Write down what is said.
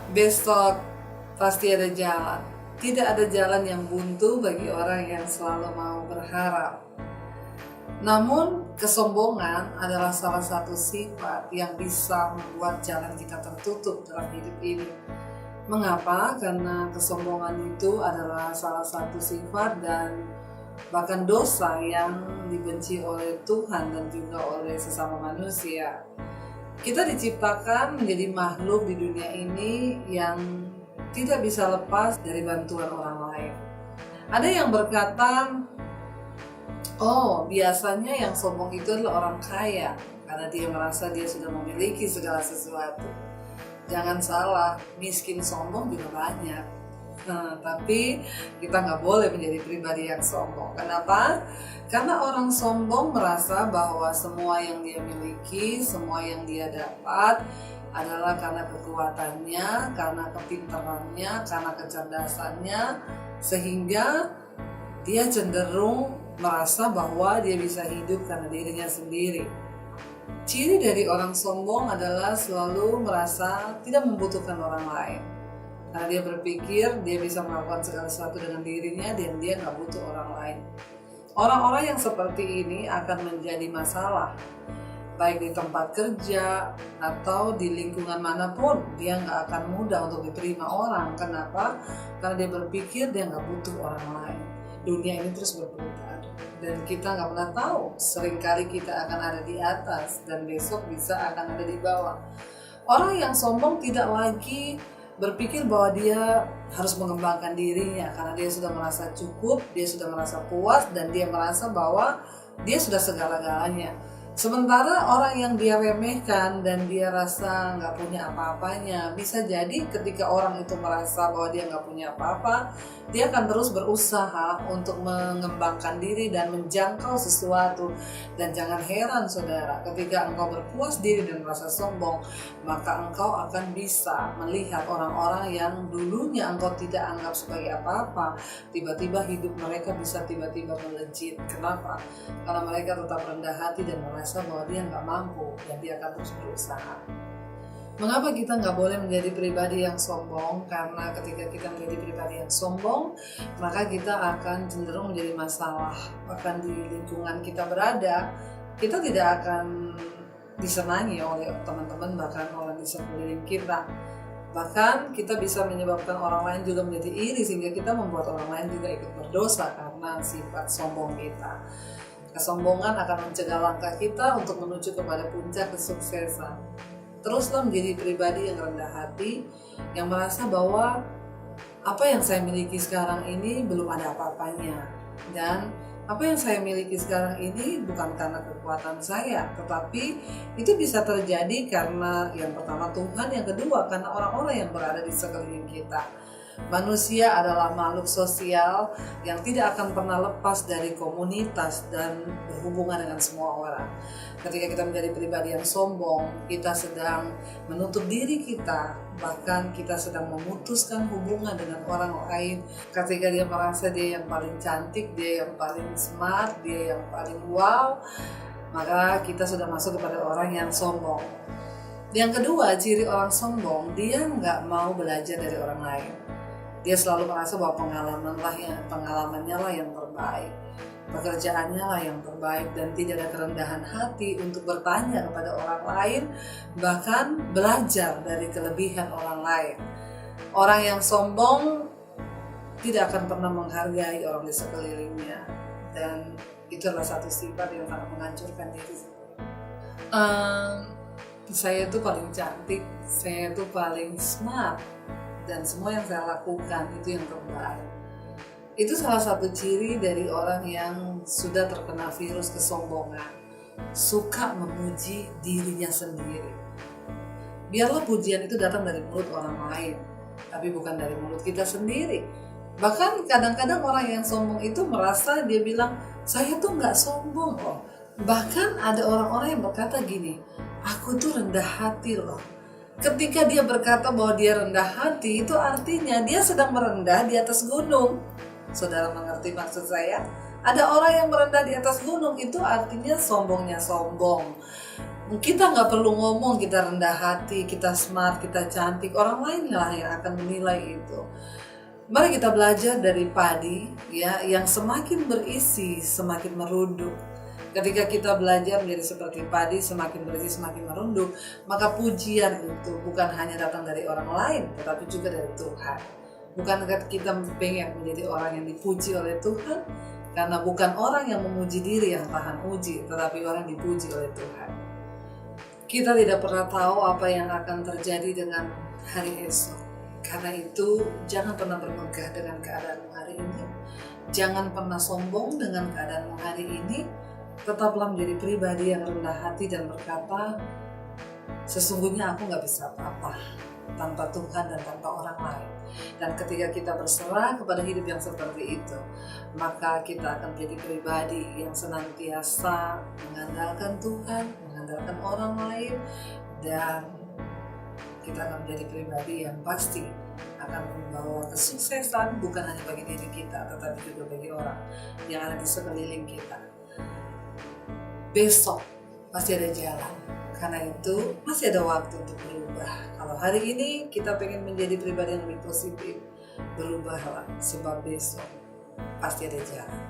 Besok pasti ada jalan. Tidak ada jalan yang buntu bagi orang yang selalu mau berharap. Namun, kesombongan adalah salah satu sifat yang bisa membuat jalan kita tertutup dalam hidup ini. Mengapa? Karena kesombongan itu adalah salah satu sifat dan bahkan dosa yang dibenci oleh Tuhan dan juga oleh sesama manusia. Kita diciptakan menjadi makhluk di dunia ini yang tidak bisa lepas dari bantuan orang lain. Ada yang berkata, oh, biasanya yang sombong itu adalah orang kaya karena dia merasa dia sudah memiliki segala sesuatu. Jangan salah, miskin sombong juga banyak. Tapi kita nggak boleh menjadi pribadi yang sombong. Kenapa? Karena orang sombong merasa bahwa semua yang dia miliki, semua yang dia dapat adalah karena kekuatannya, karena kepintarannya, karena kecerdasannya, sehingga dia cenderung merasa bahwa dia bisa hidup karena dirinya sendiri. Ciri dari orang sombong adalah selalu merasa tidak membutuhkan orang lain. Karena dia berpikir dia bisa melakukan segala sesuatu dengan dirinya dan dia nggak butuh orang lain. Orang-orang yang seperti ini akan menjadi masalah, baik di tempat kerja atau di lingkungan manapun. Dia nggak akan mudah untuk diterima orang. Kenapa? Karena dia berpikir dia nggak butuh orang lain. Dunia ini terus berputar dan kita nggak pernah tahu. Seringkali kita akan ada di atas dan besok bisa akan ada di bawah. Orang yang sombong tidak lagi berpikir bahwa dia harus mengembangkan dirinya karena dia sudah merasa cukup, dia sudah merasa puas, dan dia merasa bahwa dia sudah segala-galanya. Sementara orang yang dia remehkan dan dia rasa nggak punya apa-apanya, bisa jadi ketika orang itu merasa bahwa dia nggak punya apa-apa, dia akan terus berusaha untuk mengembangkan diri dan menjangkau sesuatu. Dan jangan heran saudara, ketika engkau berpuas diri dan merasa sombong, maka engkau akan bisa melihat orang-orang yang dulunya engkau tidak anggap sebagai apa-apa, tiba-tiba hidup mereka bisa tiba-tiba melejit. Kenapa? Karena mereka tetap rendah hati dan merasa bahwa dia nggak mampu dan dia akan terus berusaha. Mengapa kita nggak boleh menjadi pribadi yang sombong? Karena ketika kita menjadi pribadi yang sombong, maka kita akan cenderung menjadi masalah. Bahkan di lingkungan kita berada, kita tidak akan disenangi oleh teman-teman, bahkan orang di sekeliling kita. Bahkan kita bisa menyebabkan orang lain juga menjadi iri, sehingga kita membuat orang lain juga ikut berdosa karena sifat sombong kita. Kesombongan akan mencegah langkah kita untuk menuju kepada puncak kesuksesan. Teruslah menjadi pribadi yang rendah hati, yang merasa bahwa apa yang saya miliki sekarang ini belum ada apa-apanya. Dan apa yang saya miliki sekarang ini bukan karena kekuatan saya, tetapi itu bisa terjadi karena yang pertama Tuhan, yang kedua karena orang-orang yang berada di sekeliling kita. Manusia adalah makhluk sosial yang tidak akan pernah lepas dari komunitas dan berhubungan dengan semua orang. Ketika kita menjadi pribadi yang sombong, kita sedang menutup diri kita, bahkan kita sedang memutuskan hubungan dengan orang lain. Ketika dia merasa dia yang paling cantik, dia yang paling smart, dia yang paling wow, maka kita sudah masuk kepada orang yang sombong. Yang kedua, ciri orang sombong, dia nggak mau belajar dari orang lain. Dia selalu merasa bahwa pengalamannya lah yang terbaik, pekerjaannya lah yang terbaik, dan tidak ada kerendahan hati untuk bertanya kepada orang lain, bahkan belajar dari kelebihan orang lain. Orang yang sombong tidak akan pernah menghargai orang di sekelilingnya, dan itu adalah satu sifat yang sangat menghancurkan diri. Saya itu paling cantik, saya itu paling smart, dan semua yang saya lakukan itu yang terbaik. Itu salah satu ciri dari orang yang sudah terkena virus kesombongan, suka memuji dirinya sendiri. Biarlah pujian itu datang dari mulut orang lain, tapi bukan dari mulut kita sendiri. Bahkan kadang-kadang orang yang sombong itu merasa, dia bilang, saya tuh nggak sombong loh. Bahkan ada orang-orang yang berkata gini, aku tuh rendah hati loh. Ketika dia berkata bahwa dia rendah hati, itu artinya dia sedang merendah di atas gunung. Saudara mengerti maksud saya? Ada orang yang merendah di atas gunung, itu artinya sombongnya sombong. Kita nggak perlu ngomong kita rendah hati, kita smart, kita cantik. Orang lain lah yang akan menilai itu. Mari kita belajar dari padi ya, yang semakin berisi semakin merunduk. Ketika kita belajar menjadi seperti padi, semakin berisi semakin merunduk, maka pujian itu bukan hanya datang dari orang lain, tetapi juga dari Tuhan. Bukan kita pengen menjadi orang yang dipuji oleh Tuhan, karena bukan orang yang memuji diri yang tahan uji, tetapi orang yang dipuji oleh Tuhan. Kita tidak pernah tahu apa yang akan terjadi dengan hari esok. Karena itu, jangan pernah bermegah dengan keadaanmu hari ini. Jangan pernah sombong dengan keadaanmu hari ini. Tetaplah menjadi pribadi yang rendah hati dan berkata, sesungguhnya aku gak bisa apa-apa tanpa Tuhan dan tanpa orang lain. Dan ketika kita berserah kepada hidup yang seperti itu, maka kita akan menjadi pribadi yang senantiasa mengandalkan Tuhan, mengandalkan orang lain, dan kita akan menjadi pribadi yang pasti akan membawa kesuksesan bukan hanya bagi diri kita, tetapi juga bagi orang yang ada di sekeliling kita. Besok pasti ada jalan, karena itu masih ada waktu untuk berubah. Kalau hari ini kita pengen menjadi pribadi yang lebih positif, berubahlah, sebab besok pasti ada jalan.